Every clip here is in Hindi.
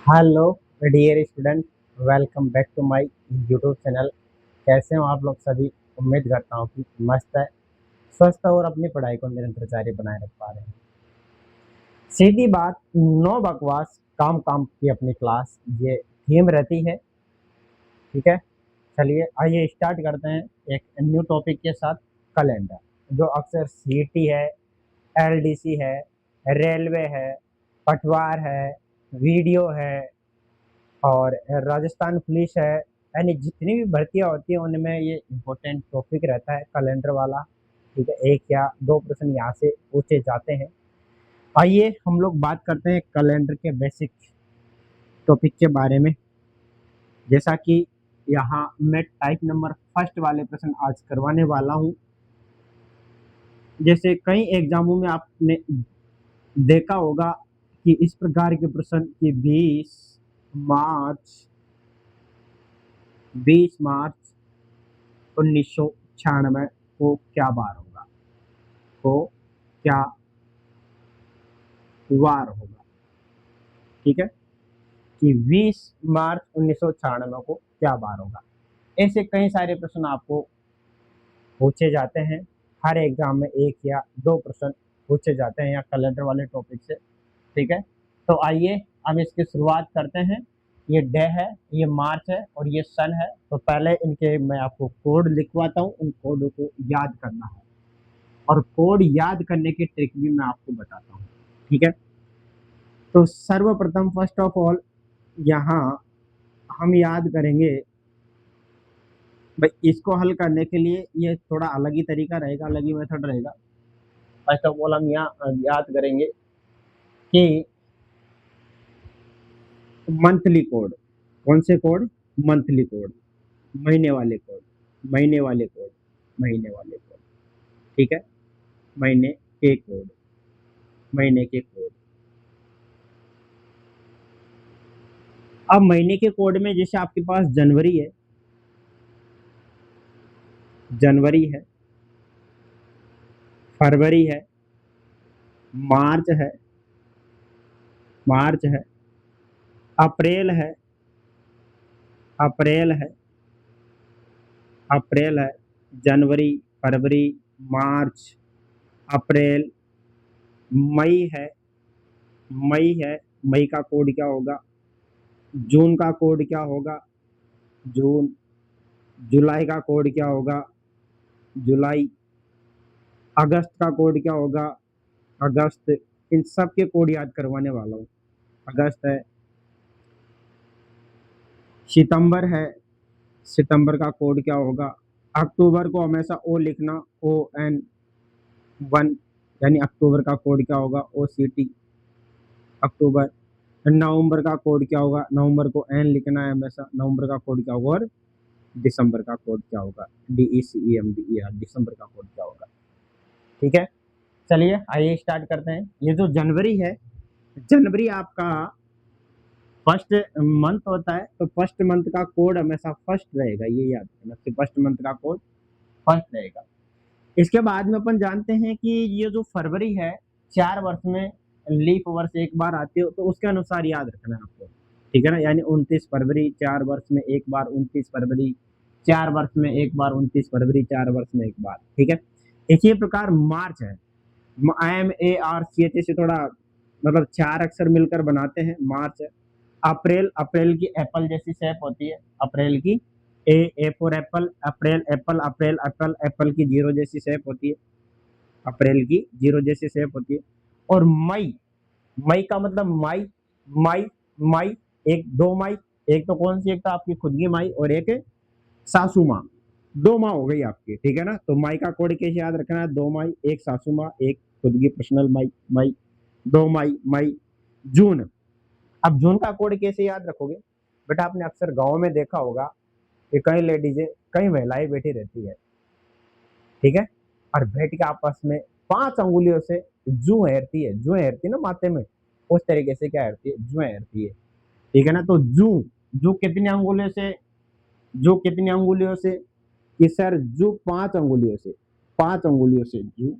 Hello dear student, welcome back to my YouTube channel. कैसे हो आप लोग सभी? उम्मीद करता हूँ कि मस्त है, स्वस्थ है और अपनी पढ़ाई को निरंतर जारी बनाए रख पा रहे हैं। सीधी बात, नो बकवास, काम काम की अपनी क्लास, ये थीम रहती है। ठीक है, चलिए आइए स्टार्ट करते हैं एक न्यू टॉपिक के साथ। कैलेंडर, जो अक्सर सीटी है, एलडीसी है, रेलवे है, पटवार है, वीडियो है और राजस्थान पुलिस है, यानी जितनी भी भर्तियां होती हैं उनमें ये इम्पोर्टेंट टॉपिक रहता है कैलेंडर वाला। ठीक है, एक या दो प्रश्न यहाँ से पूछे जाते हैं। आइए हम लोग बात करते हैं कैलेंडर के बेसिक टॉपिक के बारे में। जैसा कि यहाँ मैं टाइप नंबर फर्स्ट वाले प्रश्न आज करवाने वाला हूँ। जैसे कई एग्जामों में आपने देखा होगा कि इस प्रकार के प्रश्न कि मार्च 20 मार्च 1996 को क्या बार होगा, को क्या वार होगा। ठीक है, कि 20 मार्च 1996 को क्या बार होगा। ऐसे कई सारे प्रश्न आपको पूछे जाते हैं। हर एग्जाम में एक या दो प्रश्न पूछे जाते हैं या कैलेंडर वाले टॉपिक से। ठीक है, तो आइए हम इसकी शुरुआत करते हैं। ये डे है, ये मार्च है और ये सन है। तो पहले इनके मैं आपको कोड लिखवाता हूँ, उन कोडों को याद करना है और कोड याद करने की ट्रिक भी मैं आपको बताता हूँ। ठीक है, तो सर्वप्रथम फर्स्ट ऑफ ऑल यहाँ हम याद करेंगे भाई, इसको हल करने के लिए ये थोड़ा अलग ही तरीका रहेगा, अलग ही मेथड रहेगा। फर्स्ट ऑफ ऑल हम यहाँ याद करेंगे कि मंथली कोड। कौन से कोड? मंथली कोड, महीने वाले कोड, महीने वाले कोड, महीने वाले कोड। ठीक है, महीने के कोड, महीने के कोड। अब महीने के कोड में जैसे आपके पास जनवरी है, जनवरी है, फरवरी है, मार्च है, मार्च है, अप्रैल है, अप्रैल है, अप्रैल है, जनवरी, फरवरी, मार्च, अप्रैल, मई है, मई है। मई का कोड क्या होगा? जून का कोड क्या होगा? जून। जुलाई का कोड क्या होगा? जुलाई। अगस्त का कोड क्या होगा? अगस्त। इन सब के कोड याद करवाने वाला हूँ। अगस्त है, सितंबर है, सितंबर का कोड क्या होगा? अक्टूबर को हमेशा ओ लिखना, ON1, यानी अक्टूबर का कोड क्या होगा? OCT, अक्टूबर। नवंबर का कोड क्या होगा? नवंबर को एन लिखना है हमेशा, नवंबर का कोड क्या होगा? और दिसंबर का कोड क्या होगा? DECEMBER, दिसंबर का कोड क्या होगा? ठीक है, चलिए आइए स्टार्ट करते हैं। ये जो जनवरी है, जनवरी आपका फर्स्ट मंथ होता है, तो फर्स्ट मंथ का कोड हमेशा फर्स्ट रहेगा, ये याद रखना कि फर्स्ट मंथ का कोड फर्स्ट रहेगा। इसके बाद में अपन जानते हैं कि ये जो फरवरी है, 4 वर्ष में लीप वर्ष एक बार आती है, तो उसके अनुसार याद रखना है आपको। ठीक है ना, यानी 29 फरवरी, 4 वर्ष में एक बार 29 फरवरी, 4 वर्ष में एक बार 29 फरवरी, 4 वर्ष में एक बार। ठीक है, इसी प्रकार मार्च है, MARCH से थोड़ा मतलब 4 अक्षर मिलकर बनाते हैं, मार्च है। अप्रैल, अप्रैल की एप्पल जैसी शेप होती है, अप्रैल की A for Apple, April Apple, April Apple, Apple की जीरो जैसी शेप होती है, अप्रैल की जीरो जैसी शेप होती है। और मई, मई का मतलब माई, माई, माई, एक दो माई, एक तो कौन सी, एक तो आपकी खुद की माई और एक सासू माँ। दो माँ हो गई आपकी। ठीक है ना, तो माई का कोड कैसे याद रखना है? दो माई, एक सासू माँ, एक खुद की पर्सनल माई, माई, दो माई, माई। जून, अब जून का कोड कैसे याद रखोगे? बेटा आपने अक्सर गाँव में देखा होगा कि कई लेडीजें, कई महिलाएं बैठी रहती है। ठीक है, और बैठ के आपस में 5 अंगुलियों से जू हेरती है, जू हेरती है ना माथे में, उस तरीके से क्या हेरती है? जू हेरती है। ठीक है ना, तो जू, जू कितनी अंगुलियों से, जू कितनी अंगुलियों से? कि सर जू 5 अंगुलियों से, 5 अंगुलियों से जू।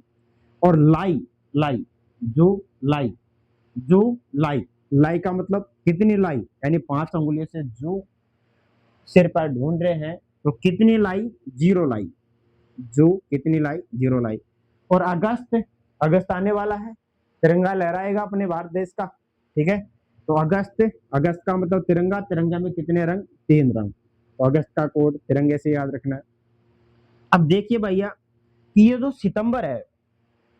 और लाई, लाई, जू लाई, जू लाई, लाई का मतलब कितनी लाई, यानी 5 अंगुलियों से जो सिर पर ढूंढ रहे हैं, तो कितनी लाई, 0 लाई, जो कितनी लाई, 0 लाई। और अगस्त, अगस्त आने वाला है, तिरंगा लहराएगा अपने भारत देश का, ठीक है। तो अगस्त, अगस्त का मतलब तिरंगा, तिरंगा में कितने रंग, 3 रंग। तो अगस्त का कोड तिरंगे से याद रखना है। अब देखिए भैया कि ये जो सितंबर है,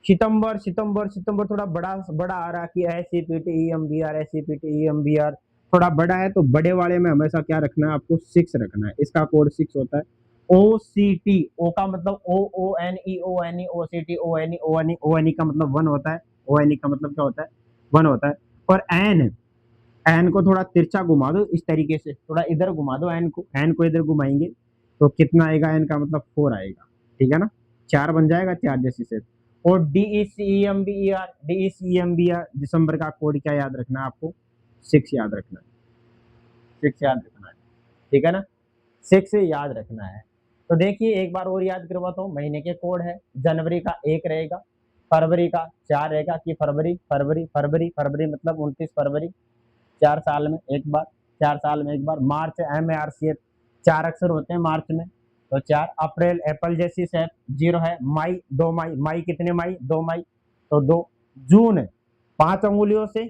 सितंबर सितंबर सितंबर थोड़ा बड़ा बड़ा आ रहा है कि SCPT-EMBR SCPT-EMBR थोड़ा बड़ा है, तो बड़े वाले में हमेशा क्या रखना है, आपको 6 रखना है। इसका कोड 6 होता है। OCT, ओ का मतलब OONE OCT ONE का मतलब 1 होता है। ONE का मतलब क्या होता है, 1 होता है। और एन, एन को थोड़ा तिरछा घुमा दो इस तरीके से, थोड़ा इधर घुमा दो एन को इधर घुमाएंगे तो कितना आएगा, एन का मतलब 4 आएगा, ठीक है ना। 4 बन जाएगा, 4 जैसे से। और DECEMBR दिसंबर का कोड क्या याद रखना है आपको, 6 याद रखना है, 6 याद रखना है, ठीक है ना, 6 याद रखना है। तो देखिए एक बार और याद करवाता हूँ, महीने के कोड है, जनवरी का 1 रहेगा, फरवरी का 4 रहेगा कि फरवरी फरवरी फरवरी फरवरी मतलब 29 फरवरी, 4 साल में एक बार, 4 साल में एक बार। मार्च, MARC 4 अक्षर होते हैं मार्च में, तो 4। अप्रैल एप्पल जैसी शेप, 0 है। मई 2 मई, मई कितने मई, 2 मई, तो 2। जून 5 अंगुलियों से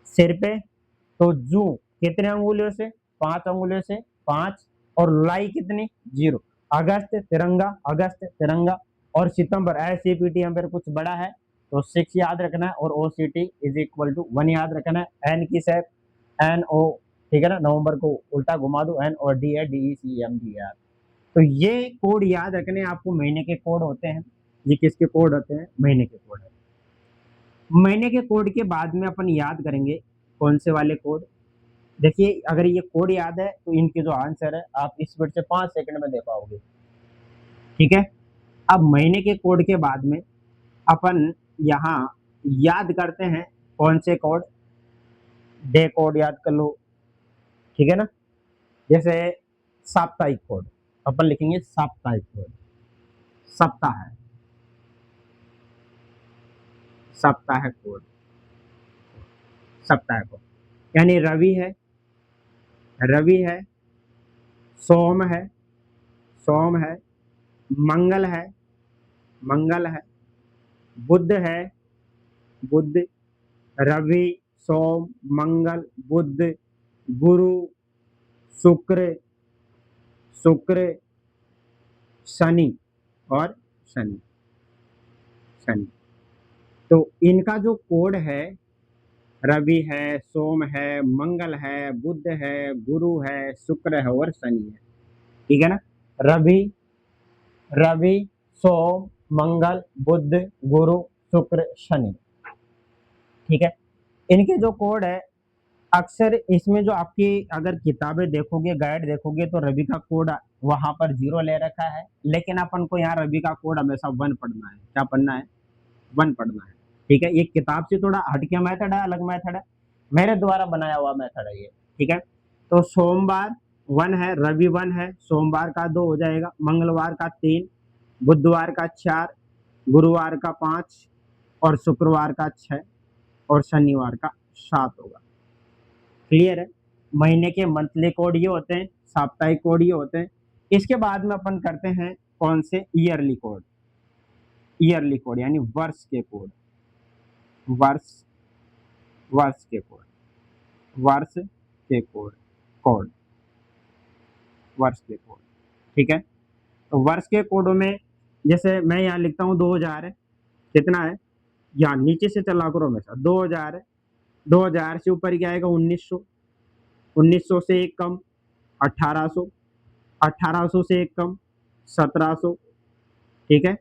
सिर पे, तो जून कितने अंगुलियों से, 5 अंगुलियों से, 5। और लाई कितनी, 0। अगस्त तिरंगा, अगस्त तिरंगा। और सितंबर SCPT अंबर कुछ बड़ा है, तो 6 याद रखना है। और OCT=1 याद रखना है। एन की शेप NO, ठीक है ना, नवंबर को उल्टा घुमा दो, N, और D है DECEMBR। तो ये कोड याद रखने आपको, महीने के कोड होते हैं। ये किसके कोड होते हैं, महीने के कोड है। महीने के कोड के बाद में अपन याद करेंगे कौन से वाले कोड। देखिए अगर ये कोड याद है तो इनके जो आंसर है आप इस स्पीड से 5 सेकंड में दे पाओगे, ठीक है। अब महीने के कोड के बाद में अपन यहाँ याद करते हैं कौन से कोड, डे कोड याद कर लो, ठीक है ना। जैसे साप्ताहिक कोड, अपन लिखेंगे साप्ताहिक कोड, सप्ताह है, सप्ताह कोड, सप्ताह कोड। यानी रवि है, रवि है, सोम है, सोम है, मंगल है, मंगल है, बुध है, बुध, रवि, सोम, मंगल, बुध, गुरु, शुक्र, शुक्र, शनि और शनि, शनि। तो इनका जो कोड है, रवि है, सोम है, मंगल है, बुध है, गुरु है, शुक्र है और शनि है, ठीक है ना। रवि, रवि, सोम, मंगल, बुध, गुरु, शुक्र, शनि, ठीक है। इनके जो कोड है, अक्सर इसमें जो आपकी अगर किताबें देखोगे, गाइड देखोगे, तो रवि का कोड वहां पर 0 ले रखा है, लेकिन अपन को यहाँ रवि का कोड हमेशा 1 पढ़ना है। क्या पढ़ना है, 1 पढ़ना है, ठीक है। ये किताब से थोड़ा हटके मेथड है, अलग मेथड है, मेरे द्वारा बनाया हुआ मेथड है ये, ठीक है। तो सोमवार 1 है, रवि 1 है, सोमवार का 2 हो जाएगा, मंगलवार का 3, बुधवार का 4, गुरुवार का 5 और शुक्रवार का 6 और शनिवार का 7 होगा। क्लियर है। महीने के मंथली कोड ये होते हैं, साप्ताहिक कोड ये होते हैं। इसके बाद में अपन करते हैं कौन से, ईयरली कोड, ईयरली कोड यानी वर्ष के कोड, वर्ष, वर्ष के कोड, वर्ष के कोड, कोड, वर्ष के कोड, ठीक है। तो वर्ष के कोडों में जैसे मैं यहाँ लिखता हूँ 2000 है, कितना है, यहाँ नीचे से चला करो हमेशा, 2000 है, 2000 से ऊपर क्या आएगा, 1900, 1900 से एक कम 1800, 1800 से एक कम 1700, ठीक है।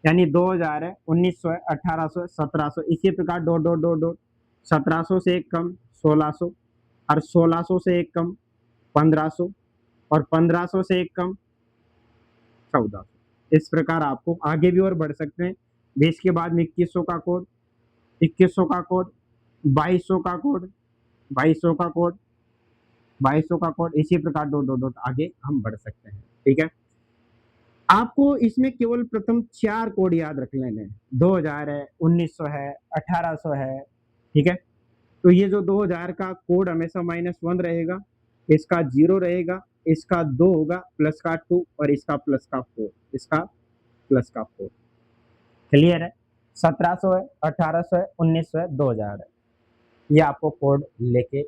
यानी 2000 है, 1900 है, 1800 है, 1700, इसी प्रकार डॉट डॉट डॉट डॉट, 1700 से एक कम 1600, और 1600 से एक कम 1500, और 1500 से एक कम 1400। इस प्रकार आपको आगे भी और बढ़ सकते हैं। 20 के बाद में 2100 का कोड, 2100 का कोड, 2200 का कोड, 2200 का कोड, 2200 का कोड, इसी प्रकार डॉट डॉट डॉट आगे हम बढ़ सकते हैं, ठीक है। आपको इसमें केवल प्रथम 4 कोड याद रख लेने हैं। 2000 है, 1900 है, 1800 है, ठीक है। तो ये जो 2000 का कोड हमेशा -1 रहेगा, इसका 0 रहेगा, इसका 2 होगा, प्लस का 2 और इसका प्लस का 4, इसका प्लस का 4। क्लियर है? 1700 है, 1800 है, 1900 है, 2000 है। ये आपको कोड लेके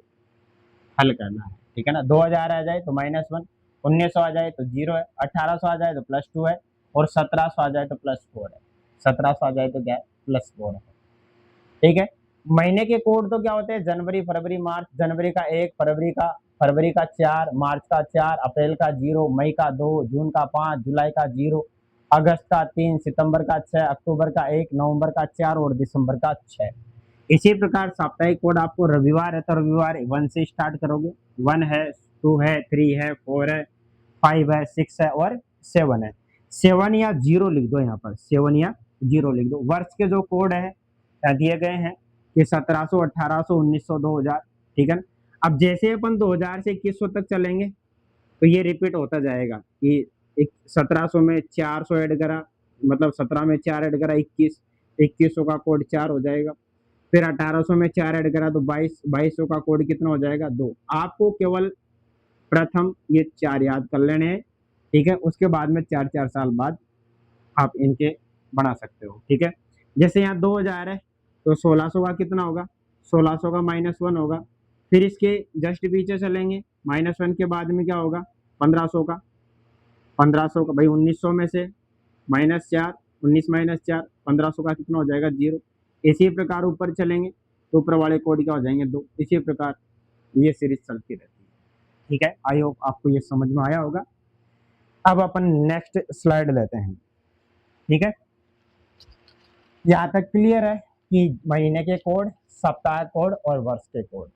हल करना है, ठीक है ना। 2000 आ जाए तो -1, 1900 आ जाए तो 0 है, 1800 आ जाए तो +2 है, और 1700 आ जाए तो +4 है। 1700 आ जाए तो क्या है? +4 है। ठीक है। महीने के कोड तो क्या होते हैं? जनवरी, फरवरी, मार्च। जनवरी का 1, फरवरी का 4, मार्च का 4, अप्रैल का 0, मई का 2, जून का 5, जुलाई का 0, अगस्त का 3, सितंबर का 6, अक्टूबर का 1, नवंबर का 4 और दिसंबर का 6। इसी प्रकार साप्ताहिक कोड आपको रविवार है तो रविवार 1 से स्टार्ट करोगे। 1 है, 2 है, 3 है, 4 है, 5 है, 6 है और 7 है। 7 या 0 लिख दो, यहाँ पर 7 या 0 लिख दो। वर्ष के जो कोड है दिए गए हैं कि 1700, 1800, 1900, 2000, ठीक है ना। अब जैसे अपन 2000 से 2100 तक चलेंगे तो ये रिपीट होता जाएगा कि 1700 में 400 ऐड करा, मतलब 17 में 4 ऐड करा 21, 2100 का कोड 4 हो जाएगा। फिर 1800 में 4 ऐड करा तो 22, 2200 का कोड कितना हो जाएगा? 2। आपको केवल प्रथम ये 4 याद कर लेने हैं, ठीक है। उसके बाद में 4-4 साल बाद आप इनके बना सकते हो, ठीक है। जैसे यहाँ 2000 है तो 1600 का कितना होगा? 1600 का -1 होगा। फिर इसके जस्ट पीछे चलेंगे, -1 के बाद में क्या होगा? 1500 का, 1500 का भाई 1900 में से -4, 19 -4, 1500 का कितना हो जाएगा? 0। इसी प्रकार ऊपर चलेंगे तो ऊपर वाले कोड क्या हो जाएंगे? 2। इसी प्रकार ये सीरीज चलती रहती है, ठीक है। आई होप आपको ये समझ में आया होगा। अब अपन नेक्स्ट स्लाइड लेते हैं, ठीक है। यहाँ तक क्लियर है कि महीने के कोड, सप्ताह कोड और वर्ष के कोड।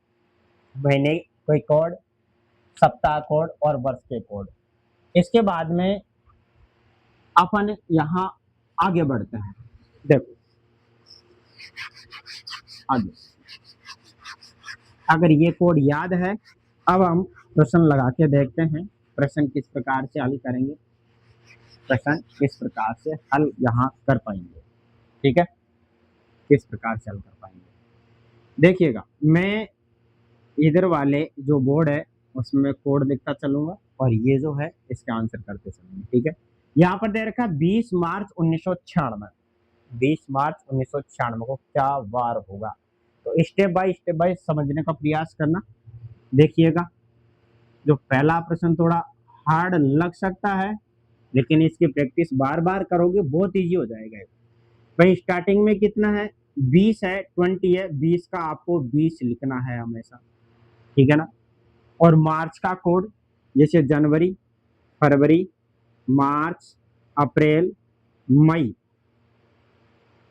महीने के कोड, सप्ताह कोड और वर्ष के कोड। इसके बाद में अपन यहाँ आगे बढ़ते हैं। देखो आगे, अगर ये कोड याद है, अब हम प्रश्न लगा के देखते हैं प्रश्न किस प्रकार से हल करेंगे, प्रश्न किस प्रकार से हल यहाँ कर पाएंगे, ठीक है। किस प्रकार से हल कर पाएंगे देखिएगा। मैं इधर वाले जो बोर्ड है उसमें कोड लिखता चलूंगा और ये जो है इसका आंसर करते चलेंगे, ठीक है। यहाँ पर दे रखा 20 मार्च 1996, 20 मार्च 1996 को क्या वार होगा? तो स्टेप बाय समझने का प्रयास करना। देखिएगा, जो पहला प्रश्न थोड़ा हार्ड लग सकता है, लेकिन इसकी प्रैक्टिस बार बार करोगे बहुत इजी हो जाएगा। भाई स्टार्टिंग में कितना है? 20 है, 20 है, 20 का आपको 20 लिखना है हमेशा, ठीक है ना। और मार्च का कोड, जैसे जनवरी, फरवरी, मार्च, अप्रैल, मई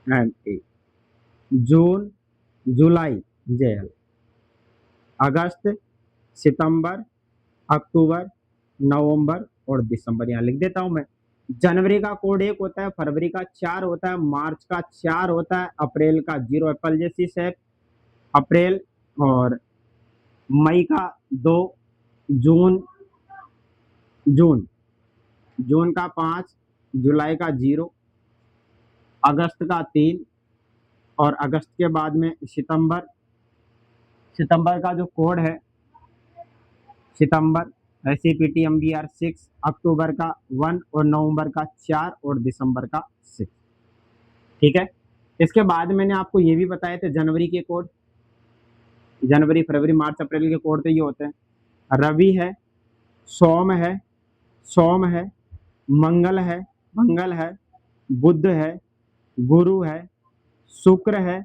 एंड जून, जुलाई, जेल, अगस्त, सितंबर, अक्टूबर, नवंबर और दिसंबर यहाँ लिख देता हूं मैं। जनवरी का कोड 1 होता है, फरवरी का 4 होता है, मार्च का 4 होता है, अप्रैल का 0 एप्पल जैसी शेप, अप्रैल, और मई का 2, जून, जून जून का 5, जुलाई का 0, अगस्त का 3 और अगस्त के बाद में सितंबर। सितंबर का जो कोड है, सितंबर SCPTMBR6, अक्टूबर का 1 और नवंबर का 4 और दिसंबर का 6, ठीक है। इसके बाद मैंने आपको ये भी बताए थे जनवरी के कोड। जनवरी, फरवरी, मार्च, अप्रैल के कोड तो ये होते हैं। रवि है, सोम है, सोम है, मंगल है, बुध है, गुरु है, शुक्र है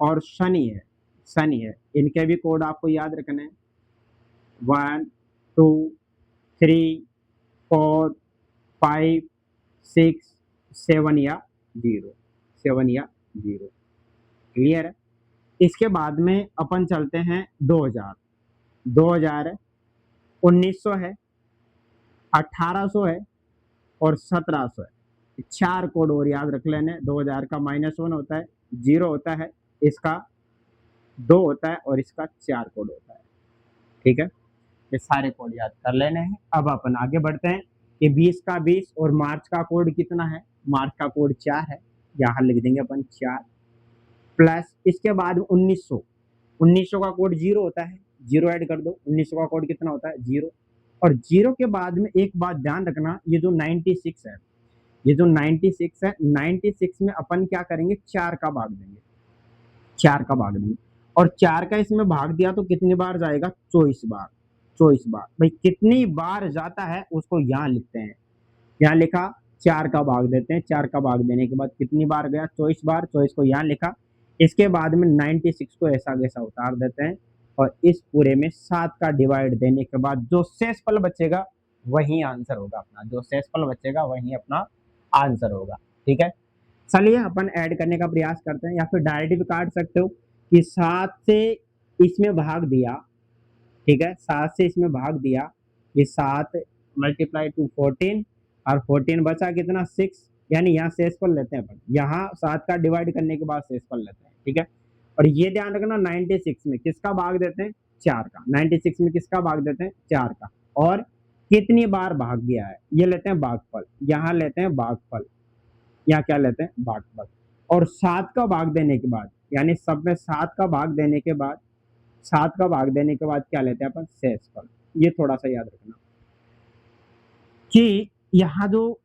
और शनि है। इनके भी कोड आपको याद रखने हैं। 1, 2, 3, 4, 5, 6, 7 या 0, 7 या 0। क्लियर है? इसके बाद में अपन चलते हैं 2000। 2000 है, 1900 है, 1800 है और 1700 है। 4 कोड और याद रख लेने। 2000 का -1 होता है, 0 होता है, इसका 2 होता है और इसका 4 कोड होता है, ठीक है। ये सारे कोड याद कर लेने हैं। अब अपन आगे बढ़ते हैं कि 20 का 20 और मार्च का कोड कितना है? मार्च का कोड 4 है, यहाँ लिख देंगे अपन 4, प्लस इसके बाद 1900। 1900 का कोड 0 होता है, 0 ऐड कर दो, 1900 का कोड कितना होता है 0। और 0 के बाद में एक बात ध्यान रखना, ये जो 96 है, ये जो 96 है, 96 में अपन क्या करेंगे, 4 का भाग देंगे, 4 का भाग देंगे। और 4 का इसमें भाग दिया तो कितनी बार जाएगा, 24 बार, 24 बार। भाई कितनी बार जाता है उसको यहाँ लिखते हैं, यहाँ लिखा 4 का भाग देते हैं, 4 का भाग देने के बाद कितनी बार गया, 24 बार, 24 को यहाँ लिखा। इसके बाद में 96 को ऐसा कैसा उतार देते हैं, और इस पूरे में 7 का डिवाइड देने के बाद जो शेषफल बचेगा वही आंसर होगा अपना, जो शेषफल बचेगा वही अपना आंसर होगा। ठीक है, चलिए अपन ऐड करने का प्रयास करते हैं, या फिर डायरेक्ट भी काट सकते हो कि 7 से इसमें भाग दिया, ठीक है, 7 से इसमें भाग दिया, ये 7 मल्टीप्लाई टू 14, और 14 बचा कितना 6, यानी यहाँ शेषफल लेते हैं अपन, यहाँ 7 का डिवाइड करने के बाद शेषफल लेते हैं। ठीक है, और ये ध्यान रखना 96 में किसका भाग देते हैं, 4 का, 96 में किसका भाग देते हैं, 4 का, और कितनी बार भाग गया है ये लेते हैं भागफल, यहाँ लेते हैं भागफल, यहाँ क्या लेते हैं भागफल। और 7 का भाग देने के बाद, यानी सब में 7 का भाग देने के बाद, 7 का भाग देने के बाद क्या लेते हैं अपन, शेषफल। ये थोड़ा सा याद रखना कि यहाँ जो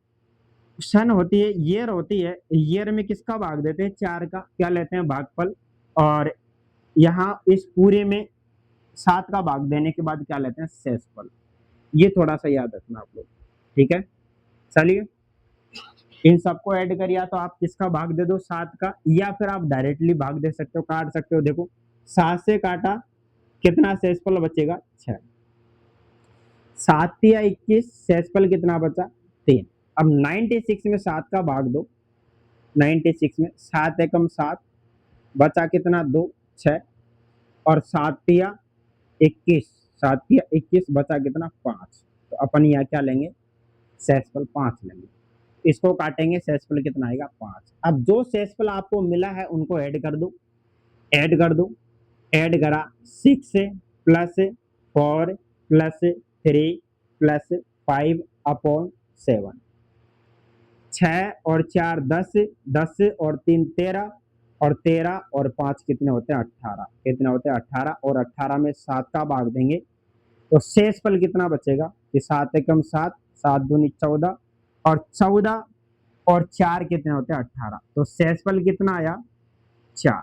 सन होती है, ईयर होती है, ईयर में किसका भाग देते हैं, 4 का, क्या लेते हैं भागफल। और यहाँ इस पूरे में 7 का भाग देने के बाद क्या लेते हैं, शेषफल। ये थोड़ा सा याद रखना आप लोग। ठीक है, चलिए इन सबको ऐड करिए, तो आप किसका भाग दे दो, 7 का, या फिर आप डायरेक्टली भाग दे सकते हो, काट सकते हो। देखो 7 से काटा, कितना शेषफल बचेगा, 6, 7 या 21, शेषफल कितना बचा, 3। अब 96 में 7 का भाग दो, 96 में 7 एकम 7, बचा कितना 2, 6, और 7 या 21, 7 या 21 बचा कितना 5। तो अपन यहाँ क्या लेंगे, शेषफल 5 लेंगे, इसको काटेंगे, शेषफल कितना आएगा 5। अब जो शेषफल आपको मिला है उनको ऐड कर दो, ऐड कर दो, ऐड करा 6 से प्लस 4 प्लस 3 प्लस 5 अपॉन 7, 6 और 4 10, 10 और 3 13, और 13 और 5 कितने होते हैं 18, कितने होते हैं 18, और 18 में 7 का भाग देंगे तो शेषफल कितना बचेगा कि 7 एकम 7, 7 दूनी 14, और 14 और 4 कितने होते हैं 18, तो शेषफल कितना आया 4,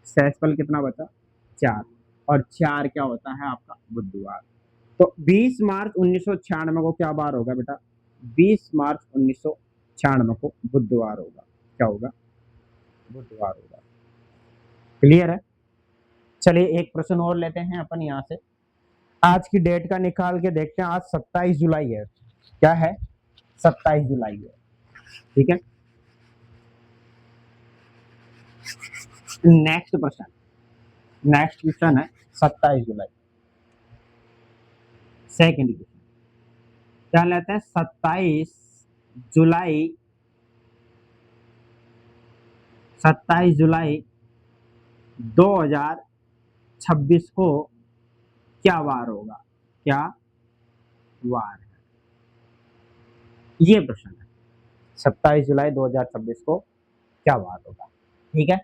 शेषफल कितना बचा 4, और 4 क्या होता है आपका बुधवार। तो 20 मार्च 1996 को क्या बार होगा बेटा, 20 मार्च 1996 को बुधवार होगा, क्या होगा, बुधवार होगा। क्लियर है, चलिए एक प्रश्न और लेते हैं अपन यहाँ से, आज की डेट का निकाल के देखते हैं। आज 27 जुलाई है, क्या है 27 जुलाई है। ठीक है, नेक्स्ट प्रश्न, नेक्स्ट क्वेश्चन है 27 जुलाई, सेकंड क्वेश्चन क्या लेते हैं, 27 जुलाई, 27 जुलाई 2026 को क्या वार होगा, क्या वार है, ये प्रश्न है। 27 जुलाई 2026 को क्या वार होगा। ठीक है,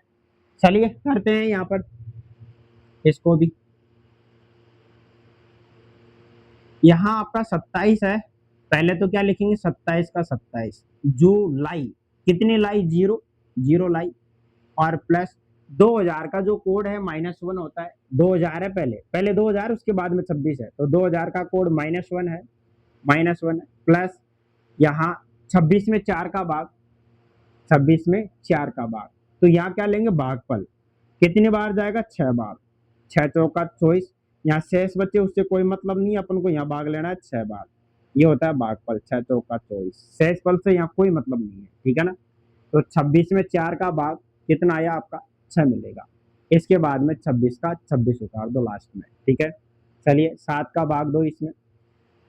चलिए करते हैं यहाँ पर इसको भी। यहाँ आपका 27 है, पहले तो क्या लिखेंगे 27 का 27, जुलाई, कितनी लाई, 0, 0 लाई, और प्लस 2000 का जो कोड है -1 होता है, 2000 है पहले, पहले 2000 उसके बाद में 26 है, तो 2000 का कोड -1 है, -1 है, प्लस यहाँ 26 में 4 का भाग, 26 में 4 का भाग, तो यहाँ क्या लेंगे भागफल, कितनी बार जाएगा 6 बार, 6 चौका 24, यहाँ शेष बचे उससे कोई मतलब नहीं, अपन को यहाँ भाग लेना है 6 बार, ये होता है भागफल, 6 चौका 24, शेषफल से यहाँ कोई मतलब नहीं है। ठीक है ना, तो 26 में 4 का भाग कितना आया आपका 6 मिलेगा, इसके बाद में 26 का 26 उतार दो लास्ट में। ठीक है, चलिए 7 का भाग दो इसमें,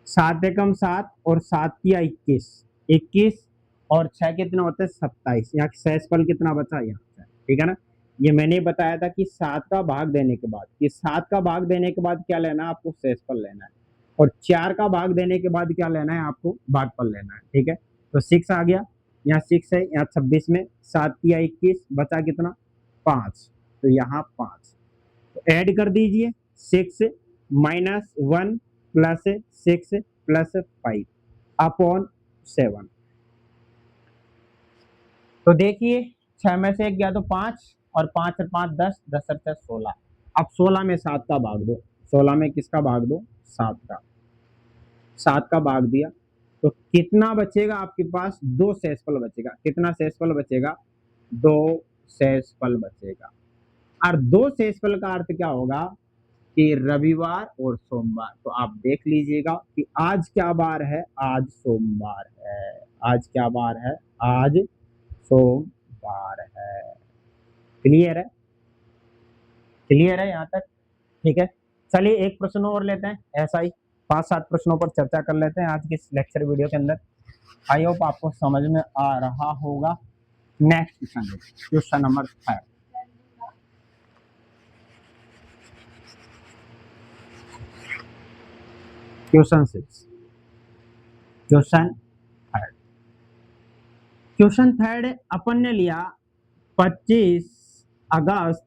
7 एकम 7, और 7 या 21, 21 और 6 कितना होता है 27, यहाँ शेषफल कितना बचा यहाँ। ठीक है ना, ये मैंने बताया था कि 7 का भाग देने के बाद, कि 7 का भाग देने के बाद क्या लेना है आपको, शेषफल लेना है, और 4 का भाग देने के बाद क्या लेना है आपको, भागफल लेना है। ठीक है, तो 6 आ गया, यहाँ 6 है, यहाँ 26 में 7 या 21 बचा कितना 5, तो यहाँ 5, तो ऐड कर दीजिए 6 माइनस 1 प्लस 6 प्लस 5 अपॉन 7। तो देखिए 6 में से 1 गया तो 5 और 5 और 5 10, 10 और 6 16। अब 16 में 7 का भाग दो, 16 में किसका भाग दो? 7 का। 7 का भाग दिया तो कितना बचेगा आपके पास? 2 शेषफल बचेगा। कितना शेषफल बचेगा? 2 शेषफल बचेगा। और 2 शेषफल का अर्थ क्या होगा कि रविवार और सोमवार। तो आप देख लीजिएगा कि आज क्या बार है? आज सोमवार है। आज क्या बार है? आज सोमवार है। क्लियर है? क्लियर है यहाँ तक? ठीक है, चलिए एक प्रश्न और लेते हैं। ऐसा ही 5-7 प्रश्नों पर चर्चा कर लेते हैं आज के इस लेक्चर वीडियो के अंदर। आई होप आपको समझ में आ रहा होगा। Next question, question number 5। Question 6, question 3। Question 3 अपन ने लिया 25 अगस्त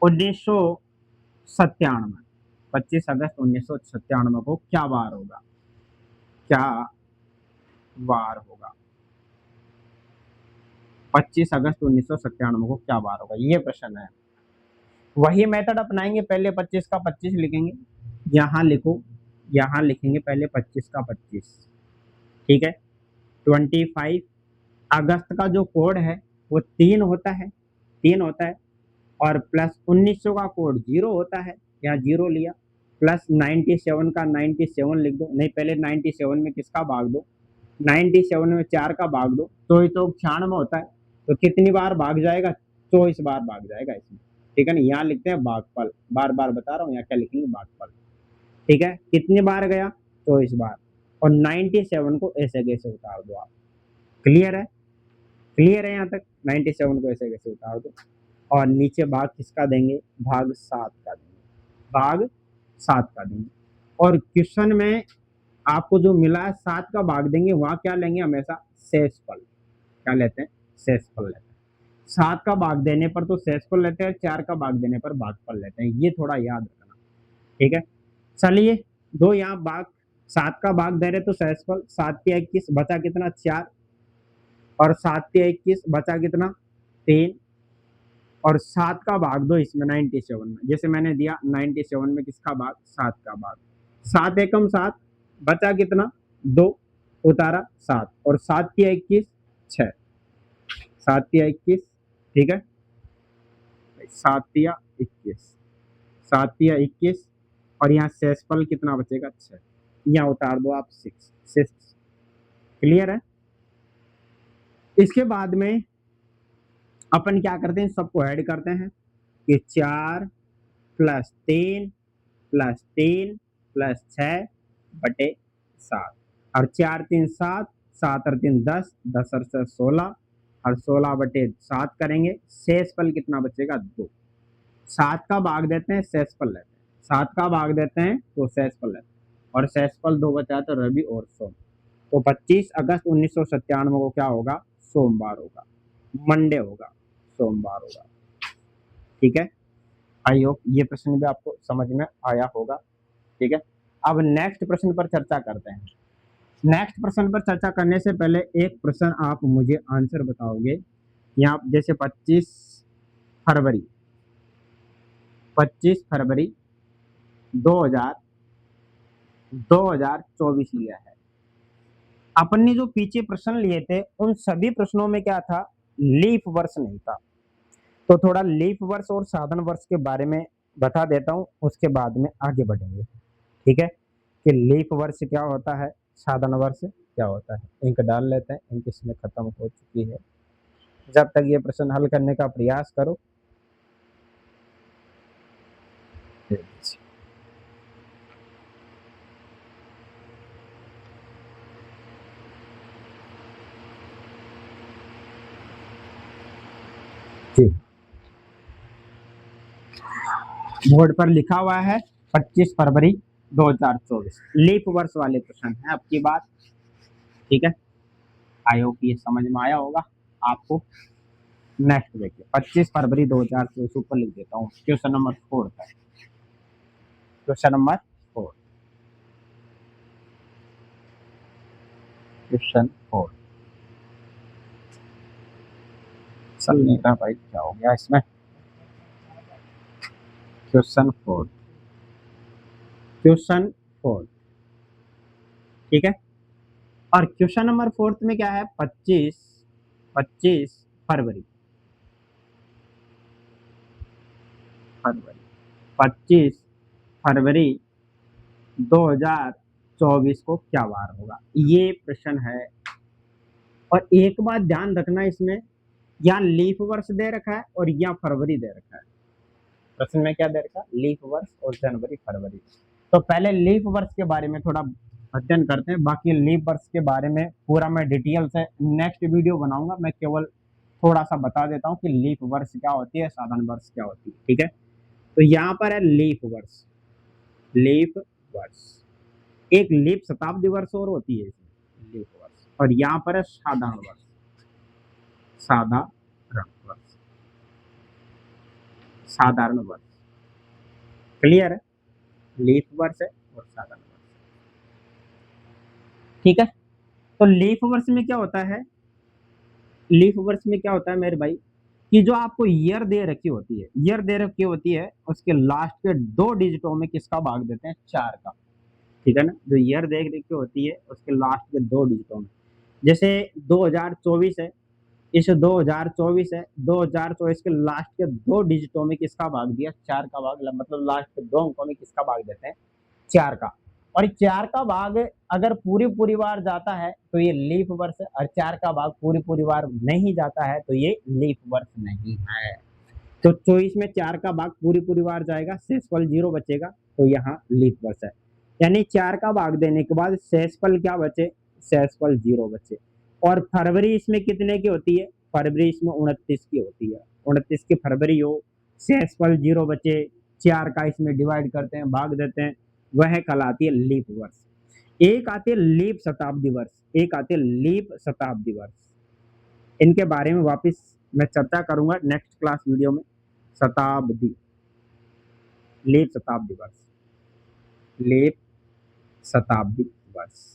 1997। 25 अगस्त 1997 को क्या वार होगा? क्या वार होगा? 25 अगस्त 1997 को क्या वार होगा? ये प्रश्न है। वही मेथड अपनाएंगे। पहले 25 का 25 लिखेंगे, यहाँ लिखो, यहाँ लिखेंगे पहले 25 का 25। ठीक है, 25 अगस्त का जो कोड है वो 3 होता है, 3 होता है। और प्लस 1900 का कोड 0 होता है, यहाँ 0 लिया। प्लस 97 का 97 लिख दो। नहीं, पहले 97 में किसका भाग दो? 97 में 4 का भाग दो। तो ही तो 96 होता है। तो कितनी बार भाग जाएगा? 24 बार भाग जाएगा इसमें। ठीक है ना, यहाँ लिखते हैं भागफल। बार बार बता रहा हूँ, यहाँ क्या लिखेंगे? भागफल। ठीक है, कितनी बार गया? 24 बार। और 97 को ऐसे कैसे उतार दो आप। क्लियर है? क्लियर है यहाँ तक? 97 को ऐसे कैसे उतार दो। और नीचे भाग किसका देंगे? भाग 7 का देंगे। भाग 7 का देंगे। और क्वेश्चन में आपको जो मिला है 7 का भाग देंगे, वहां क्या लेंगे? हमेशा शेषफल। क्या लेते हैं? शेषफल लेते हैं। 7 का भाग देने पर तो शेषफल लेते हैं, 4 का भाग देने पर भागफल लेते हैं। ये थोड़ा याद रखना। ठीक है, चलिए दो यहाँ भाग 7 का भाग दे रहे तो शेषफल 7 के 21 बचा कितना? 4। और 7 के 21 बचा कितना? 3। और 7 का भाग दो इसमें 97 में। जैसे मैंने दिया 97 में किसका भाग? 7 का भाग। 7 एकम 7 बचा कितना? 2 उतारा 7। और 7 की 21 6। 7 की 21। ठीक है, 7 या 21, 7 या 21। और यहाँ शेषफल कितना बचेगा? 6। यहाँ उतार दो आप 6। क्लियर है? इसके बाद में अपन क्या करते हैं? सबको ऐड करते हैं कि 4 प्लस 3 प्लस 3 प्लस 6 बटे 7। और 4 3 7, 7 और 3 10, 10 और 6 16। और 16 बटे 7 करेंगे। शेषफल कितना बचेगा? 2। 7 का भाग देते हैं, शेषफल लेते हैं। 7 का भाग देते हैं तो शेषफल लेते हैं। और शेषफल 2 बचा तो रवि और सोम। तो 25 अगस्त 1997 को क्या होगा? सोमवार होगा, मंडे होगा, सोमवार होगा। ठीक है, आई होप ये प्रश्न भी आपको समझ में आया होगा। ठीक है, अब नेक्स्ट प्रश्न पर चर्चा करते हैं। नेक्स्ट प्रश्न पर चर्चा करने से पहले एक प्रश्न आप मुझे आंसर बताओगे। यहाँ जैसे 25 फरवरी 2024 लिया है। अपन ने जो पीछे प्रश्न लिए थे उन सभी प्रश्नों में क्या था? लीप वर्ष नहीं था। तो थोड़ा लीप वर्ष और साधन वर्ष के बारे में बता देता हूँ, उसके बाद में आगे बढ़ेंगे। ठीक है, कि लीप वर्ष क्या होता है, साधन वर्ष क्या होता है। इंक डाल लेते हैं, इंक इसमें खत्म हो चुकी है। जब तक ये प्रश्न हल करने का प्रयास करो। बोर्ड पर लिखा हुआ है 25 फरवरी 2024। लीप वर्ष वाले प्रश्न है अब की बात। ठीक है, आई होप ये समझ में आया होगा आपको। नेक्स्ट देखिए 25 फरवरी 2024 ऊपर लिख देता हूँ, क्वेश्चन नंबर 4 का, क्वेश्चन नंबर 4, क्वेश्चन 4 चल नहीं रहा भाई, क्या हो गया इसमें। क्वेश्चन 4, क्वेश्चन 4, ठीक है। और क्वेश्चन नंबर 4 में क्या है, 25 फरवरी, 25 फरवरी 2024 को क्या वार होगा, ये प्रश्न है। और एक बात ध्यान रखना, इसमें या लीफ वर्ष दे रखा है और या फरवरी दे रखा है। प्रश्न में क्या दे रखा है, लीफ वर्ष और जनवरी फरवरी। तो पहले लीफ वर्ष के बारे में थोड़ा अध्ययन करते हैं, बाकी लीफ वर्ष के बारे में पूरा मैं डिटेल से नेक्स्ट वीडियो बनाऊंगा। मैं केवल थोड़ा सा बता देता हूँ कि लीफ वर्ष क्या होती है, साधारण वर्ष क्या होती है, ठीक है। तो यहाँ पर है लीफ वर्ष, लीफ वर्ष, एक लीप शताब्दी वर्ष और होती है इसमें, लीप वर्ष। और यहाँ पर है साधारण वर्ष, साधारण वर्ष, साधारण वर्ष, क्लियर है, लीप वर्ष है और साधारण वर्ष, ठीक है। तो लीप वर्ष में क्या होता है, लीप वर्ष में क्या होता है मेरे भाई, कि जो आपको ईयर दे रखी होती है, ईयर दे रखी होती है, उसके लास्ट के 2 डिजिटों में किसका भाग देते हैं, 4 का, ठीक है ना। जो ईयर देख रखी होती है उसके लास्ट के 2 डिजिटों में, जैसे 2024 है, इस 2024 है, 2024 के लास्ट के 2 डिजिटों में किसका भाग दिया, 4 का भाग, मतलब लास्ट के 2 अंकों में किसका भाग देते हैं, 4 का। और 4 का भाग अगर पूरी बार जाता है तो ये लीफ वर्ष है, और 4 का भाग पूरी बार नहीं जाता है तो ये लीफ वर्ष नहीं है। तो 24 में 4 का भाग पूरी बार जाएगा, शेषफल 0 बचेगा, तो यहाँ लीफ वर्ष है। यानी 4 का भाग देने के बाद शेषफल क्या बचे, शेषफल 0 बचे। और फरवरी इसमें कितने की होती है, फरवरी इसमें 29 की होती है, 29 की फरवरी हो, शेषफल 0 बचे, 4 का इसमें डिवाइड करते हैं, भाग देते हैं, वह कहलाती है लीप वर्ष। एक आती है लीप शताब्दी वर्ष, एक आती है लीप शताब्दी वर्ष। इनके बारे में वापस मैं चर्चा करूंगा नेक्स्ट क्लास वीडियो में। शताब्दी, लीप शताब्दी वर्ष, लीप शताब्दी वर्ष।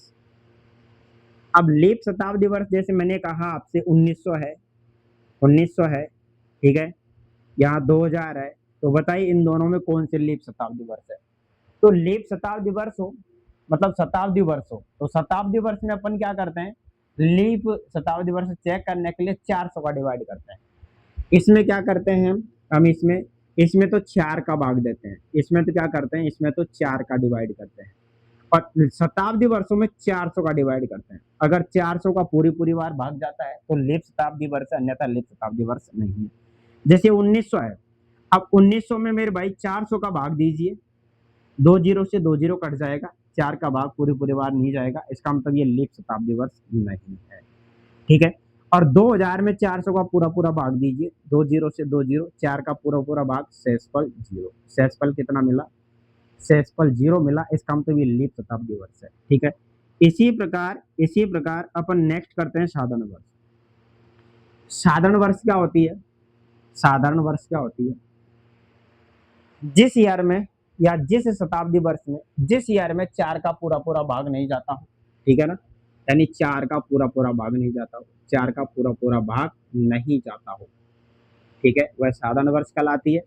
अब लीप शताब्दी वर्ष जैसे मैंने कहा आपसे 1900 है, 1900 है, ठीक है, यहाँ 2000 है, तो बताइए इन दोनों में कौन से लीप शताब्दी वर्ष है। तो लीप शताब्दी वर्ष हो मतलब शताब्दी वर्ष हो, तो शताब्दी वर्ष में अपन क्या करते हैं, लीप शताब्दी वर्ष चेक करने के लिए 400 का डिवाइड करते हैं। इसमें क्या करते हैं हम, इसमें तो 4 का भाग देते हैं, इसमें तो क्या करते हैं, इसमें तो 4 का डिवाइड करते हैं, और शताब्दी वर्षों में 400 का डिवाइड करते हैं। अगर 400 का पूरी बार भाग जाता है तो लीप शताब्दी वर्ष, अन्यथा लीप शताब्दी वर्ष नहीं है। जैसे 1900 है, अब 1900 में मेरे भाई 400 का भाग दीजिए, 2 जीरो से 2 जीरो कट जाएगा, 4 का भाग पूरी बार नहीं जाएगा, इसका मतलब ये लीप शताब्दी वर्ष नहीं है, ठीक है। और 2000 में 400 का पूरा भाग दीजिए, 2 जीरो से 2 जीरो, 4 का पूरा भाग, शेषफल 0, शेषफल कितना मिला, शेषफल 0 मिला, इसका मतलब ये लीप शताब्दी वर्ष है, ठीक है। इसी प्रकार अपन नेक्स्ट करते हैं साधारण वर्ष। साधारण वर्ष क्या होती है, साधारण वर्ष क्या होती है, जिस ईयर में या जिस शताब्दी वर्ष में, जिस ईयर में 4 का पूरा भाग नहीं जाता हो, ठीक है ना, यानी 4 का पूरा भाग नहीं जाता हो, 4 का पूरा भाग नहीं जाता हो, ठीक है, वह साधारण वर्ष कहलाती है।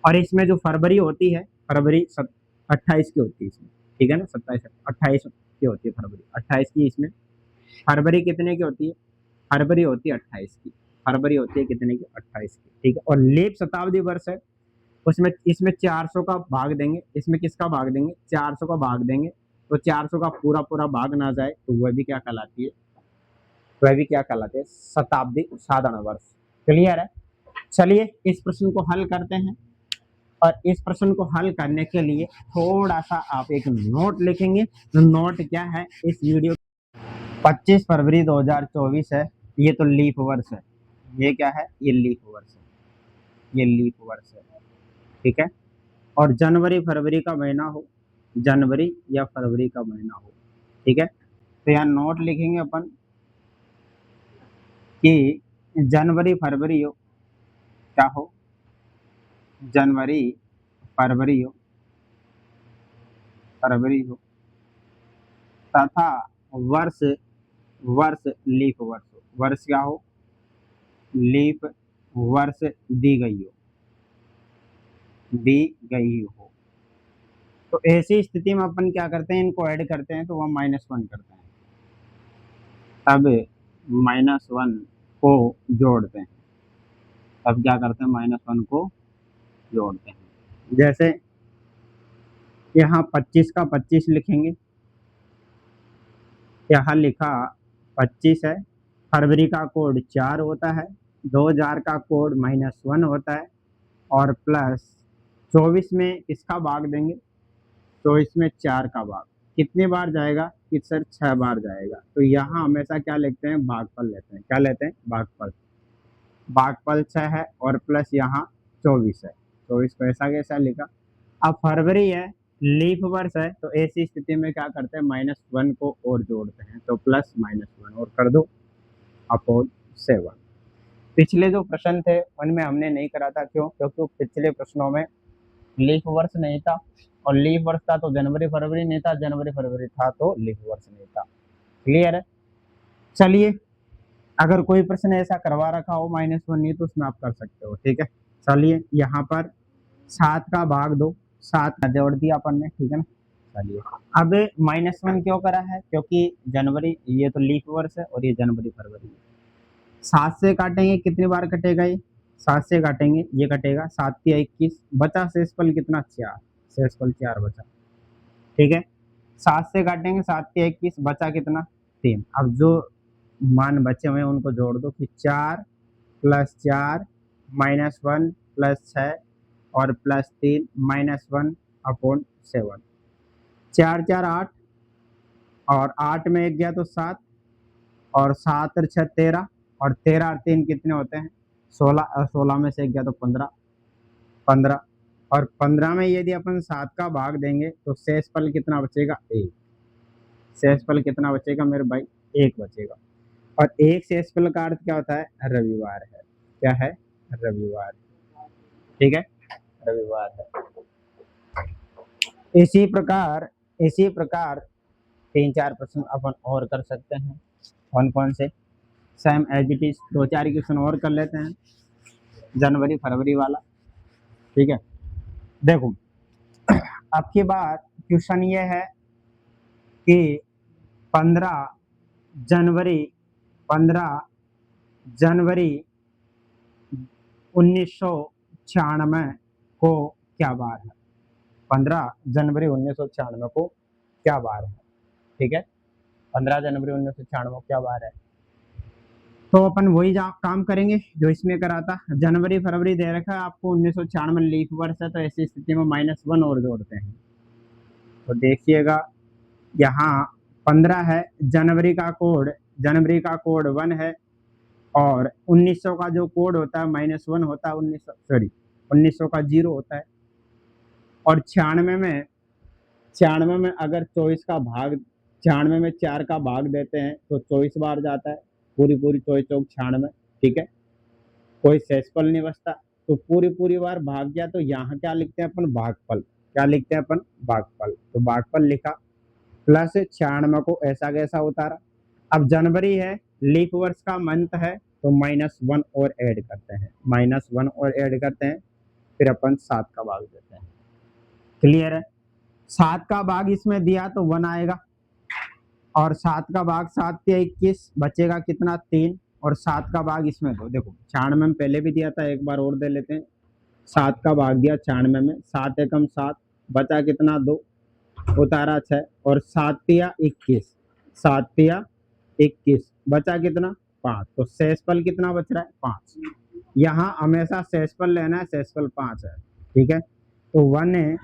और इसमें जो फरवरी होती है, फरवरी 28 की होती है इसमें, ठीक है ना, 28 की होती है फरवरी, 28 की इसमें। फरवरी कितने की होती है, फरवरी होती है 28 की, फरवरी होती है कितने की, 28 की, ठीक है। और लीप शताब्दी वर्ष है, उसमें इसमें 400 का भाग देंगे, इसमें किसका भाग देंगे, 400 का भाग देंगे, तो 400 का पूरा भाग ना जाए तो वह भी क्या कहलाती है, वह भी क्या कहलाती है, शताब्दी साधारण वर्ष, क्लियर है। चलिए इस प्रश्न को हल करते हैं, और इस प्रश्न को हल करने के लिए थोड़ा सा आप एक नोट लिखेंगे। नोट क्या है, इस वीडियो 25 फरवरी 2024 है, ये तो लीप वर्ष है, ये क्या है, ये लीप वर्ष है, ये लीप वर्ष है, ठीक है। और जनवरी फरवरी का महीना हो, जनवरी या फरवरी का महीना हो, ठीक है। तो यहाँ नोट लिखेंगे अपन कि जनवरी फरवरी हो, क्या हो, जनवरी फरवरी हो, फरवरी हो, तथा वर्ष वर्ष लीप वर्ष हो, वर्ष क्या हो, लीप वर्ष दी गई हो, दी गई हो। तो ऐसी स्थिति में अपन क्या करते हैं, इनको ऐड करते हैं तो वह -1 करते हैं, तब -1 को जोड़ते हैं, तब क्या करते हैं, -1 को जोड़ते हैं। जैसे यहाँ 25 का 25 लिखेंगे, यहाँ लिखा 25 है, फरवरी का कोड 4 होता है, 2000 का कोड -1 होता है, और प्लस 24 में किसका भाग देंगे, 24 में 4 का भाग कितने बार जाएगा कि सर 6 बार जाएगा। तो यहाँ हमेशा क्या लिखते हैं, भागफल लेते हैं, क्या लेते हैं, भागफल। भागफल 6 है और प्लस यहाँ 24 है, 24 को ऐसा कैसा लिखा। अब फरवरी है, लीप वर्ष है, तो ऐसी स्थिति में क्या करते हैं, -1 को और जोड़ते हैं, तो प्लस -1 और कर दो अपॉन 7। पिछले जो प्रश्न थे उनमें हमने नहीं करा था, क्यों, क्योंकि पिछले प्रश्नों में लीप वर्ष नहीं था, और लीप वर्ष था तो जनवरी फरवरी नहीं था, जनवरी फरवरी था तो लीप वर्ष नहीं था। क्लियर है। चलिए, अगर कोई प्रश्न ऐसा करवा रखा हो -1 नहीं तो उसमें आप कर सकते हो, ठीक है। चलिए, यहाँ पर 7 का भाग दो, 7 का जोड़ दिया अपन ने, ठीक है ना। चलिए, अब -1 क्यों करा है, क्योंकि जनवरी, ये तो लीप वर्ष है और ये जनवरी फरवरी है। 7 से काटेंगे, कितनी बार कटेगा ये, 7 से काटेंगे, ये कटेगा, 7 या 21, बचा शेषफल कितना, 4, शेषफल 4 बचा, ठीक है। 7 से काटेंगे, 7 या 21, बचा कितना, 3। अब जो मान बचे हुए हैं उनको जोड़ दो कि 4 + 4 -1 + 6 और +3 -1 अपॉन 7। 4 4 8, और 8 में 1 गया तो 7, और 7 और 6 13, और 13 और 3 कितने होते हैं, 16, और 16 में से 1 गया तो 15, 15, और 15 में यदि अपन 7 का भाग देंगे तो शेषफल कितना बचेगा, 1। शेषफल कितना बचेगा मेरे भाई, 1 बचेगा। और एक शेषफल का अर्थ क्या होता है, रविवार है, क्या है, रविवार, ठीक है, रविवार है। इसी प्रकार 3-4 प्रश्न अपन और कर सकते हैं। कौन कौन से, same as it is 2-4 question और कर लेते हैं, जनवरी फरवरी वाला, ठीक है। देखो, अब की बार क्वेश्चन ये है कि 15 जनवरी 1996 को क्या बार है, 15 जनवरी 1996 को क्या बार है, ठीक है। 15 जनवरी 1996 को क्या बार है, तो अपन वही काम करेंगे जो इसमें करा था। जनवरी फरवरी दे रखा है आपको, 1996 लीप वर्ष है, तो ऐसी स्थिति में -1 और जोड़ते हैं। तो देखिएगा, यहाँ 15 है, जनवरी का कोड 1 है, और 1900 का जो कोड होता है -1 होता है, 1900 का 0 होता है, और 96 में अगर 24 का भाग, 96 में 4 का भाग देते हैं तो 24 बार जाता है, पूरी 24 चौक 96, ठीक है। कोई शेषफल नहीं बचता, तो पूरी बार भाग गया, तो यहाँ क्या लिखते हैं अपन, भागफल, क्या लिखते हैं अपन, भागफल। तो भागफल लिखा, प्लस 96 को ऐसा कैसा उतारा। अब जनवरी है, लीप वर्ष का मंथ है, तो -1 और ऐड करते हैं, -1 और ऐड करते हैं, फिर अपन 7 का भाग देते हैं। क्लियर है। 7 का भाग इसमें दिया तो 1 आएगा, और 7 का भाग 7 या 21, बचेगा कितना, 3, और 7 का भाग इसमें दो। देखो 96 में पहले भी दिया था, एक बार और दे लेते हैं। 7 का भाग दिया 96 में, 7 एकम 7, बचा कितना, 2, उतारा 6, और 7 या 21, 7 या 21, बचा कितना, 5। तो शेषफल कितना बच रहा है, 5। यहाँ हमेशा शेषफल लेना है, शेषफल 5 है, ठीक है। तो 1 है,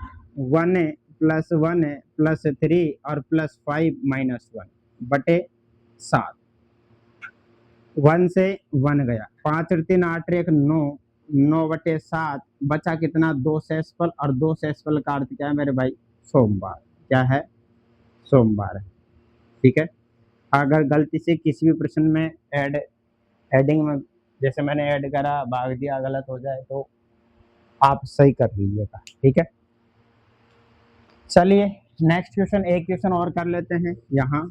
1 है +1 है +3 और +5 -1 बटे 7। 1 से 1 गया, 5 और 3 8 1 9, 9 बटे 7, बचा कितना, 2 शेषफल, और 2 शेषफल का अर्थ क्या है मेरे भाई, सोमवार, क्या है, सोमवार है, ठीक है। अगर गलती से किसी भी प्रश्न में एडिंग में जैसे मैंने ऐड करा भाग दिया गलत हो जाए तो आप सही कर लीजिएगा, ठीक है। चलिए नेक्स्ट क्वेश्चन, एक क्वेश्चन और कर लेते हैं यहाँ।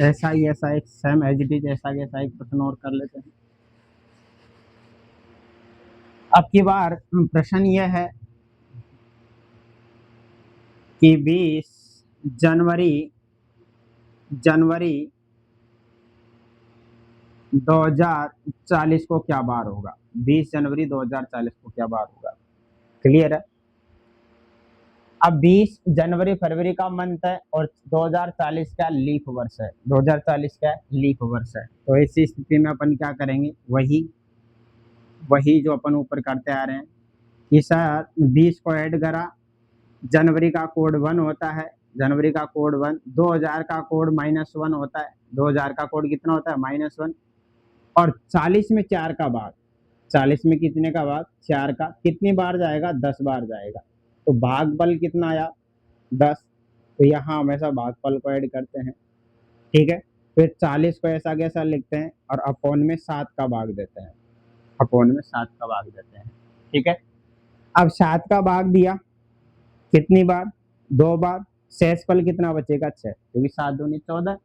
ऐसा एक सेम एज इट इज ऐसा एक क्वेश्चन और कर लेते हैं। अब की बार प्रश्न यह है कि 20 जनवरी जनवरी 2040 को क्या बार होगा। 20 जनवरी 2040 को क्या बार होगा, क्लियर है। अब 20 जनवरी फरवरी का मंथ है और 2040 का लीप वर्ष है, 2040 का लीप वर्ष है। तो ऐसी स्थिति में अपन क्या करेंगे, वही जो अपन ऊपर करते आ रहे हैं कि सर 20 को ऐड करा, जनवरी का कोड 1 होता है, जनवरी का कोड 1, 2000 का कोड -1 होता है, 2000 का कोड कितना होता है -1, और 40 में 4 का भाग, 40 में कितने का भाग, 4 का, कितनी बार जाएगा, 10 बार जाएगा। तो भागफल कितना आया, 10। तो यहाँ हमेशा भागफल को ऐड करते हैं, ठीक है। फिर 40 को ऐसा कैसा लिखते हैं और अपॉन में 7 का भाग देते हैं, अपॉन में 7 का भाग देते हैं, ठीक है। अब 7 का भाग दिया कितनी बार, 2 बार, शेषफल कितना बचेगा, 6, क्योंकि 7 दूनी 14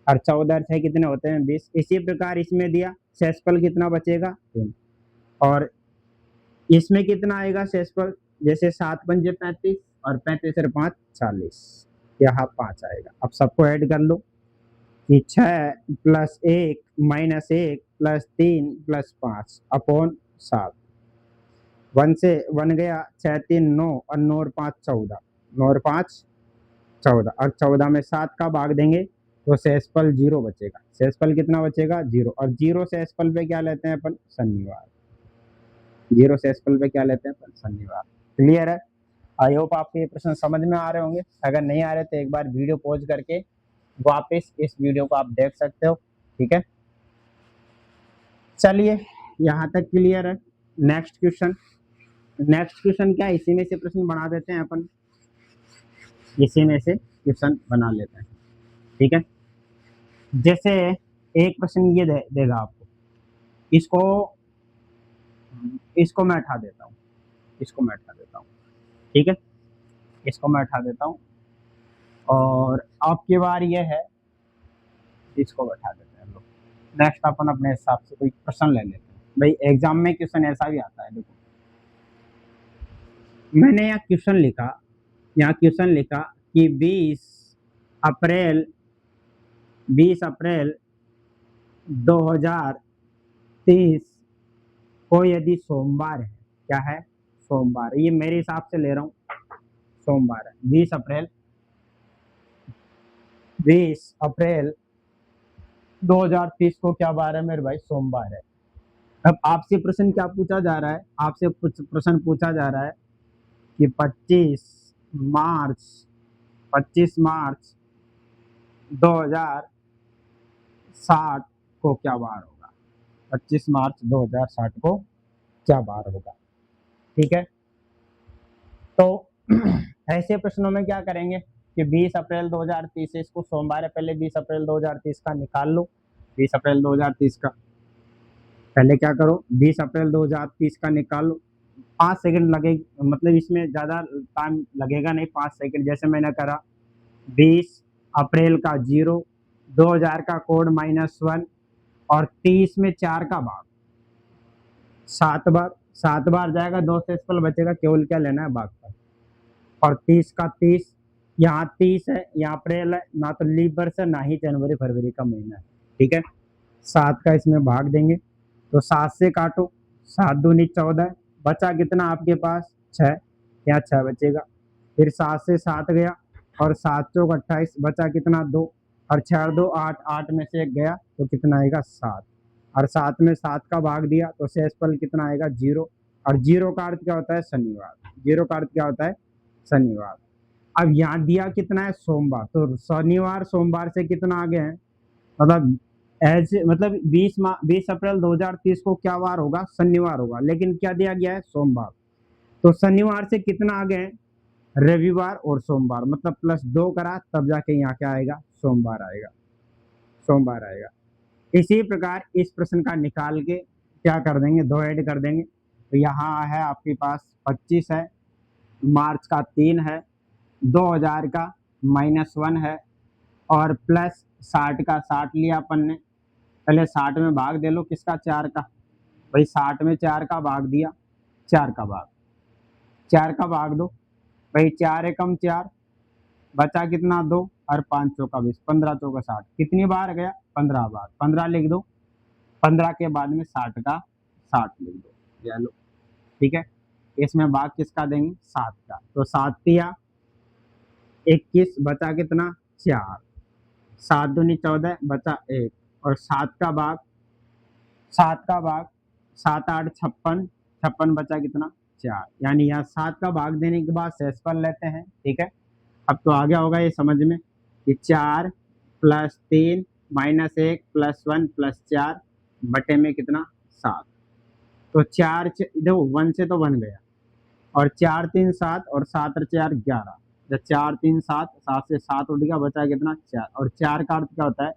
और 14 6 कितने होते हैं, 20। इसी प्रकार इसमें दिया, शेषफल कितना बचेगा, 3, और इसमें कितना आएगा शेषफल, जैसे 7 पंजे 35 और 35 और 5 40, यहाँ 5 आएगा। अब सबको ऐड कर लो कि 6 + 1 - 1 + 3 + 5 अपॉन 7, 1 से 1 गया, 6 3 9 और 9 और 5 14, 9 और 5 14, और 14 में 7 का भाग देंगे तो शेषफल 0 बचेगा। शेषफल कितना बचेगा, 0, और 0 शेषफल पे क्या लेते हैं अपन, शनिवार। 0 शेषफल पे क्या लेते हैं अपन, शनिवार। क्लियर है। आई होप आपको ये प्रश्न समझ में आ रहे होंगे। अगर नहीं आ रहे तो एक बार वीडियो पॉज करके वापस इस वीडियो को आप देख सकते हो, ठीक है। चलिए यहाँ तक क्लियर है। नेक्स्ट क्वेश्चन क्या है, इसी में से प्रश्न बना देते हैं अपन, इसी में से क्वेश्चन बना लेते हैं, ठीक है। जैसे एक प्रश्न ये देगा आपको, इसको इसको मैं हटा देता हूँ, इसको मैं हटा देता हूँ, ठीक है, इसको मैं हटा देता हूँ। और आपकी बार ये है, इसको बैठा देते हैं लोग। नेक्स्ट अपन अपने हिसाब से कोई प्रश्न ले लेते हैं। भाई एग्जाम में क्वेश्चन ऐसा भी आता है, देखो मैंने यहाँ क्वेश्चन लिखा कि 20 अप्रैल 2030 को यदि सोमवार है, क्या है, सोमवार, ये मेरे हिसाब से ले रहा हूँ, सोमवार है। 20 अप्रैल 2030 को क्या बार है मेरे भाई, सोमवार है। अब आपसे प्रश्न क्या पूछा जा रहा है, आपसे कुछ प्रश्न पूछा जा रहा है कि 25 मार्च 2060 को क्या बार होगा, 25 मार्च 2060 को क्या बार होगा, ठीक है। तो ऐसे प्रश्नों में क्या करेंगे कि 20 अप्रैल 2030 इसको सोमवार है, पहले 20 अप्रैल 2030 का निकाल लो। 20 अप्रैल 2030 का पहले क्या करो, 20 अप्रैल 2030 का निकाल लो। 5 सेकंड लगे, मतलब इसमें ज़्यादा टाइम लगेगा नहीं, 5 सेकंड। जैसे मैंने करा 20 अप्रैल का 0, 2000 का कोड -1 और 30 में 4 का भाग, 7 बार जाएगा, 2 शेषफल बचेगा, केवल क्या लेना है, भागफल। और 30 का 30, यहाँ 30 है, यहाँ अप्रैल है, ना तो लीप वर्ष है ना ही जनवरी फरवरी का महीना है, ठीक है। 7 का इसमें भाग देंगे तो 7 से काटो, 7 दूनी 14, बचा कितना आपके पास, 6, यहाँ 6 बचेगा। फिर 7 से 7 गया और 7 चौक 28, बचा कितना, 2, और 6 और 2 8, 8 में से 1 गया तो कितना आएगा, 7, और 7 में 7 का भाग दिया तो शेषफल कितना आएगा, 0, और 0 का अर्थ क्या होता है, शनिवार। 0 का अर्थ क्या होता है, शनिवार। अब यहाँ दिया कितना है, सोमवार, तो शनिवार सोमवार से कितना आगे है, मतलब ऐसे, मतलब 20 अप्रैल 2030 को क्या वार होगा, शनिवार होगा, लेकिन क्या दिया गया है, सोमवार। तो शनिवार से कितना आगे है, रविवार और सोमवार, मतलब +2 करा तब जाके यहाँ क्या आएगा, सोमवार आएगा, सोमवार आएगा। इसी प्रकार इस प्रश्न का निकाल के क्या कर देंगे, 2 ऐड कर देंगे। तो यहाँ है आपके पास 25 है, मार्च का 3 है, 2000 का -1 है और प्लस 60 का 60 लिया अपन ने। पहले 60 में भाग दे लो किसका, 4 का। भाई 60 में 4 का भाग दिया, 4 का भाग, 4 का भाग दो। भाई 4 एकम 4, बचा कितना 2 और 5 चौका 20, 15 चौका 60, कितनी बार गया, 15 बार। 15 लिख दो, 15 के बाद में 60 का 60 लिख दो, ये लो, ठीक है। इसमें भाग किसका देंगे, 7 का। तो 7 दिया 21, बचा कितना 4, 7 दूनी 14, बचा 1 और 7 का भाग, 7 का भाग, 7 8 56, 56 बचा कितना 4। यानी यहाँ 7 का भाग देने के बाद शेषफल लेते हैं, ठीक है। अब तो आ गया होगा ये समझ में कि 4 + 3 -1 + 1 + 4 बटे में कितना 7। तो 4 देखो 1 से तो बन गया और 4 3 7 और 7 और 4 11। जब 4 3 7, 7 से 7 उठ गया, बचा कितना 4। और 4 का अर्थ क्या होता है,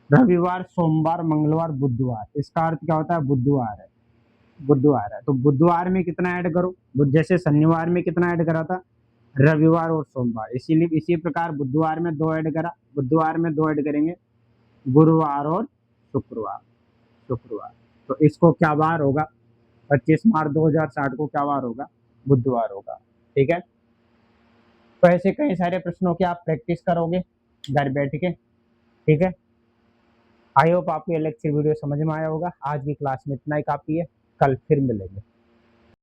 रविवार सोमवार मंगलवार बुधवार, इसका अर्थ क्या होता है, बुधवार है, बुधवार है। तो बुधवार में कितना ऐड करो, जैसे शनिवार में कितना ऐड करा था, रविवार और सोमवार, इसीलिए इसी प्रकार बुधवार में 2 ऐड करा, बुधवार में 2 ऐड करेंगे, गुरुवार और शुक्रवार, शुक्रवार। तो इसको क्या वार होगा, 25 मार्च 2060 को क्या वार होगा, बुधवार होगा, ठीक है। तो ऐसे कई सारे प्रश्नों की आप प्रैक्टिस करोगे घर बैठ के, ठीक है। आई होप आपको ये लेक्चर वीडियो समझ में आया होगा। आज की क्लास में इतना ही काफी है, कल फिर मिलेंगे।